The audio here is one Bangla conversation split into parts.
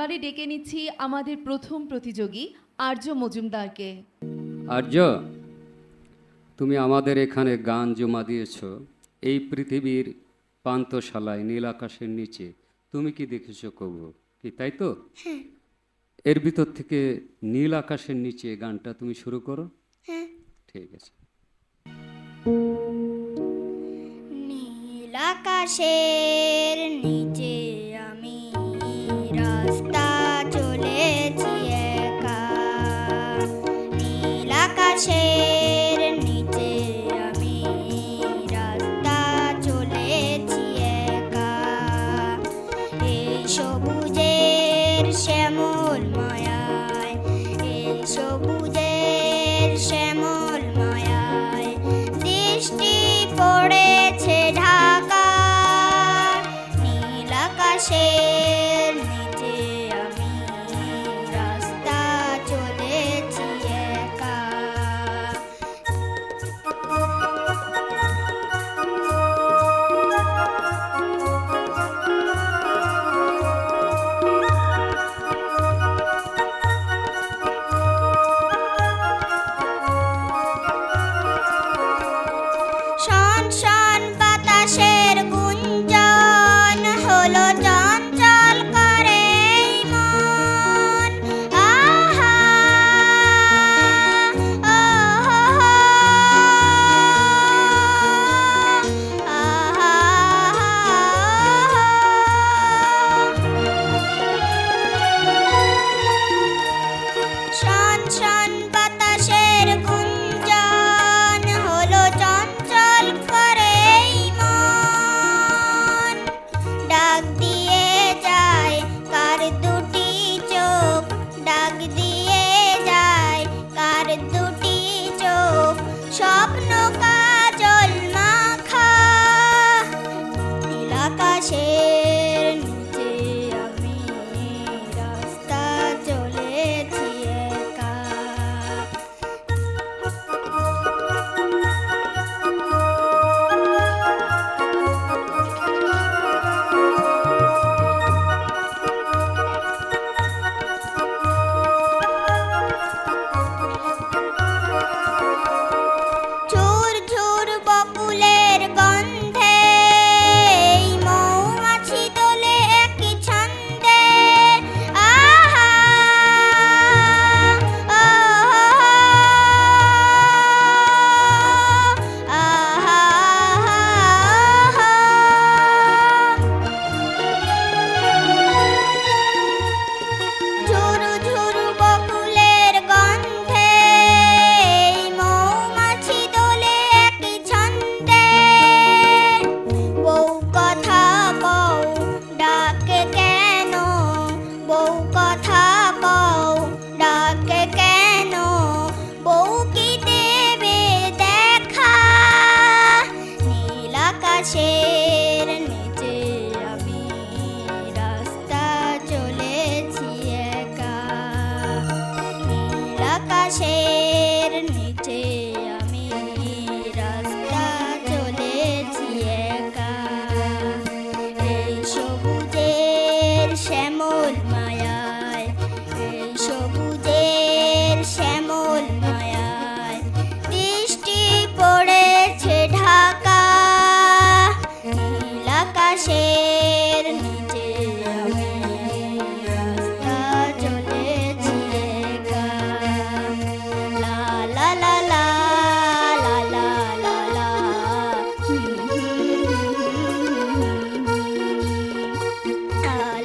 এবারে ডেকে নিচ্ছি আমাদের প্রথম প্রতিযোগী আর্য মজুমদারকে। আর্য, তুমি আমাদের এখানে গান জমা দিয়েছ এই পৃথিবীর পান্থশালায় নীল আকাশের নিচে। তুমি কি দেখেছো কবু? কি তাই তো? হ্যাঁ। এর ভিতর থেকে নীল আকাশের নিচে গানটা তুমি শুরু করো। হ্যাঁ। ঠিক আছে। নীল আকাশের নিচে আমি রাস্তা চলেছি একা। নীল আকাশের নিচে আমি রাস্তা চলেছি একা। এই সবুজের শ্যামল মায়ায়, এই সবুজের শ্যামল মায়ায় দৃষ্টি পড়েছে ঢাকা। নীল আকাশের নিচে আমি রাস্তা চলেছি একা। শন শন বাতাসের গুঞ্জন হলো চঞ্চল করে মন। আহা ওহো আহা। শন শন বাতাসের গুঞ্জন হলো চঞ্চল করে মন। ডাক দিয়ে যায় কার দুটি চোখ, ডাক দিয়ে যায় কার দুটি চোখ, স্বপ্ন কাজল মাখা। নীল আকাশের নিচে আমি রাস্তা চলেছি একা। ঝুর ঝুর বকুলের গন্ধে মৌমাছি দোলে একই ছন্দে। আহা আহা ঝুরু ঝুরু বকুলের গন্ধে মৌমাছি দোলে একই ছন্দে। বউ কথা কও ডাকে কেন, বউ কথা কও ডাকে কেন, বউ কি দেবে দেখা। নীল আকাশের নিচে আমি রাস্তা চলেছি একা। নীল আকাশের নিচে আমি রাস্তা চলেছি একা। এই সবুজের শ্যামল মায়ায়, এই সবুজের শ্যামল মায়ায় দৃষ্টি পড়েছে ঢাকা। নীল আকাশের নিচে আমি রাস্তা চলেছি একা। লা লা লা লা লা লা লা লা।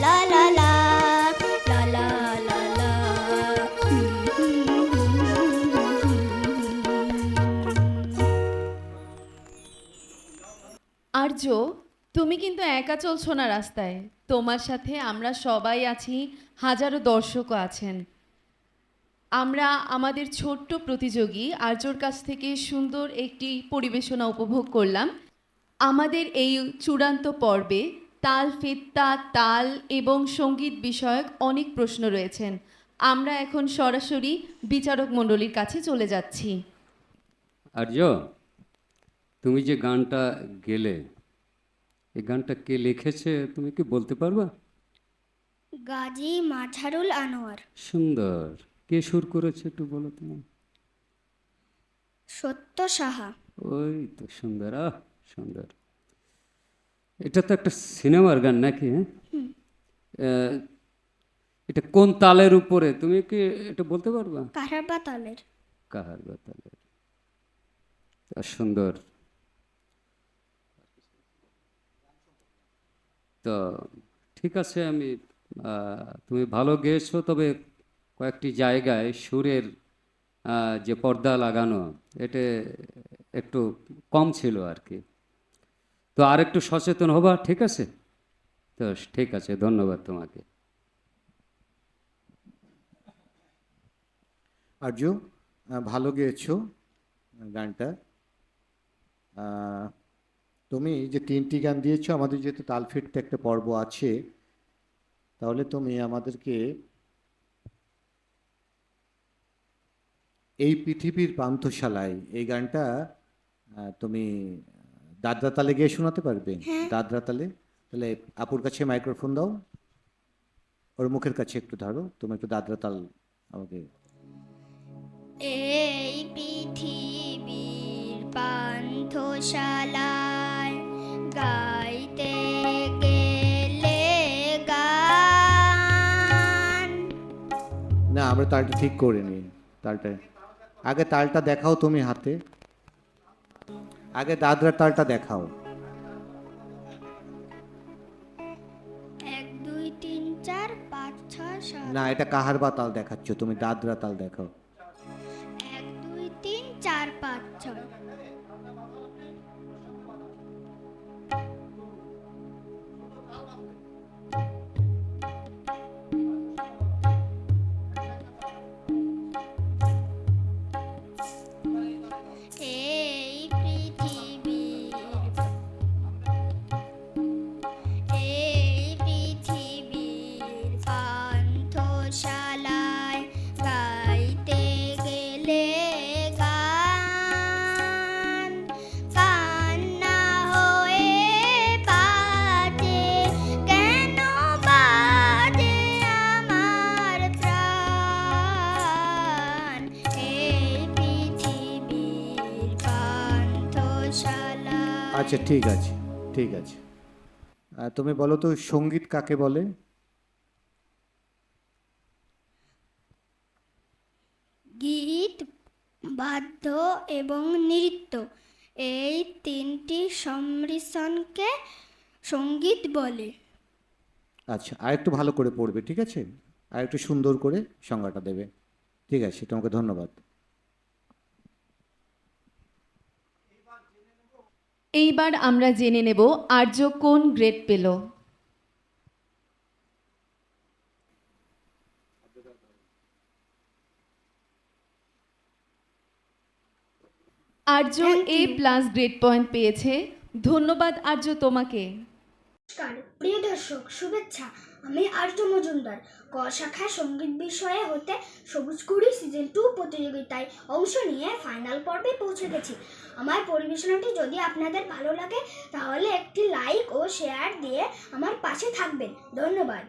লা লা লা লা লা লা লা। আর্য, তুমি কিন্তু একা চলছো না রাস্তায়, তোমার সাথে আমরা সবাই আছি, হাজারো দর্শকও আছেন। আমরা আমাদের ছোট্ট প্রতিযোগী আর্যর কাছ থেকে সুন্দর একটি পরিবেশনা উপভোগ করলাম। আমাদের এই চূড়ান্ত পর্বে তাল ফিত্তা, তাল এবং সঙ্গীত বিষয়ক অনেক প্রশ্ন রয়েছেন। আমরা এখন সরাসরি বিচারক মণ্ডলীর কাছে চলে যাচ্ছি। আর্য, তুমি যে গানটা গেলে, এই গানটা কে লিখেছে তুমি কি বলতে পারবা? গাজী মাজহারুল আনোয়ার। সুন্দর। কে সুর করেছে একটু বলো তো? সত্য সাহা। ওই তো সুন্দর, সুন্দর। এটা তো একটা সিনেমার গান নাকি? হ্যাঁ, আহ, এটা কোন তালের উপরে তুমি কি এটা বলতে পারবা? কাহারবা তালের। কাহার বা তালের। সুন্দর। তো ঠিক আছে, আমি তুমি ভালো গেয়েছো, তবে কয়েকটি জায়গায় সুরের যে পর্দা লাগানো এটা একটু কম ছিল আর কি। তো আর একটু সচেতন হবা, ঠিক আছে? তো ঠিক আছে, ধন্যবাদ তোমাকে। আর্য, ভালো গেয়েছো গানটা। আহ, তুমি যে 3টি গান দিয়েছো, আমাদের যেহেতু তাল ফিরতে একটা পর্ব আছে, তাহলে তুমি আমাদেরকে এই পৃথিবীর পান্থশালায় এই গানটা তুমি দাদরা তালে গিয়ে শোনাতে পারবে? দাদরা তালে। তাহলে আপুর কাছে মাইক্রোফোন দাও, ওর মুখের কাছে একটু ধরো, তুমি একটু দাদরা তাল আমাকে। এই পৃথিবীর পান্থশালায় গাইতে গেলে গান। না, আমরা তালটা ঠিক করে নিই। তালটা আগে, তালটা দেখাও তুমি হাতে, আগে দাদরা তালটা দেখাও। 1 2 3 4 5 6 7। না, এটা কাহারবা তাল দেখাচ্ছ, তুমি দাদরা তাল দেখাও। 1 2 3 4 5 6। এই পৃথিবীর পান্থশালায় গাইতে গেলে গান। কান্না হয়ে বাজে কেন বাজে আমার প্রাণ। এই পৃথিবীর পান্থশালায়। আচ্ছা, ঠিক আছে, ঠিক আছে। তুমি বলো তো, সঙ্গীত কাকে বলে? গীত, বাদ্য এবং নৃত্য, এই 3টি সংমিশ্রণকে সঙ্গীত বলে। আচ্ছা, আর একটু ভালো করে পড়বে, ঠিক আছে? আর একটু সুন্দর করে সংজ্ঞাটা দেবে। ঠিক আছে, তোমাকে ধন্যবাদ। এইবার আমরা জেনে নেব আর্য কোন গ্রেড পেল। আর্য A+ গ্রেড পয়েন্ট পেয়েছে। ধন্যবাদ আর্য তোমাকে। নমস্কার প্রিয় দর্শক, শুভেচ্ছা। আমি আর্য মজুমদার। ক শাখায় সঙ্গীত বিষয়ে হতে সবুজ কুড়ি সিজন 2 প্রতিযোগিতায় অংশ নিয়ে ফাইনাল পর্বে পৌঁছে গেছি। আমার পরিবেশনাটি যদি আপনাদের ভালো লাগে তাহলে একটি লাইক ও শেয়ার দিয়ে আমার পাশে থাকবেন। ধন্যবাদ।